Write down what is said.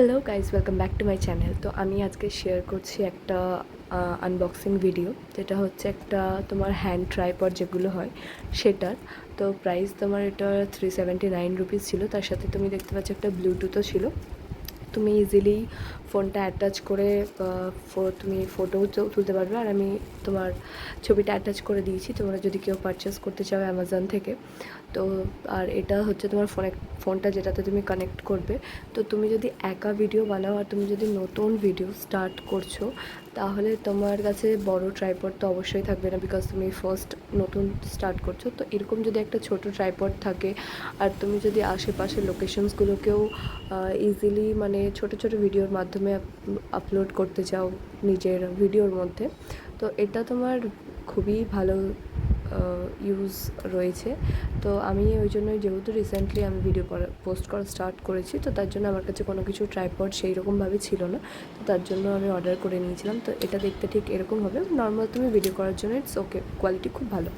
Hello guys, welcome back to my channel. তো আমি আজকে শেয়ার করছি একটা আনবক্সিং ভিডিও, যেটা হচ্ছে একটা তোমার হ্যান্ড ট্রাইপড যেগুলো হয় সেটার। তো প্রাইস তোমার এটা 379 রুপিস ছিল। তার সাথে তুমি দেখতে পাচ্ছ একটা ব্লুটুথও ছিল। তুমি ইজিলি ফোনটা অ্যাটাচ করে তুমি ফটোও তুলতে পারবে। আর আমি তোমার ছবিটা অ্যাটাচ করে দিয়েছি, তোমরা যদি কেউ পারচেস করতে চাও অ্যামাজন থেকে। তো আর এটা হচ্ছে তোমার ফোনটা যেটাতে তুমি কানেক্ট করবে। তো তুমি যদি একা ভিডিও বানাও আর তুমি যদি নতুন ভিডিও স্টার্ট করছো, তাহলে তোমার কাছে বড় ট্রাইপড তো অবশ্যই থাকবে না, বিকজ তুমি ফার্স্ট নতুন স্টার্ট করছো। তো এরকম যদি একটা ছোট ট্রাইপড থাকে, আর তুমি যদি আশেপাশের লোকেশনসগুলোকেও ইজিলি মানে ছোট ছোট ভিডিওর মাধ্যমে আপলোড করতে চাও নিজের ভিডিওর মধ্যে, তো এটা তোমার খুবই ভালো ইউজ রয়েছে। তো আমি ওই জন্যই, যেহেতু রিসেন্টলি আমি ভিডিও পোস্ট করা স্টার্ট করেছি, তো তার জন্য আমার কাছে কোনো কিছু ট্রাইপড সেই রকমভাবে ছিল না। তো তার জন্য আমি অর্ডার করে নিয়েছিলাম। তো এটা দেখতে ঠিক এরকম হবে, নর্মাল তুমি ভিডিও করার জন্য। ইটস ওকে, কোয়ালিটি খুব ভালো।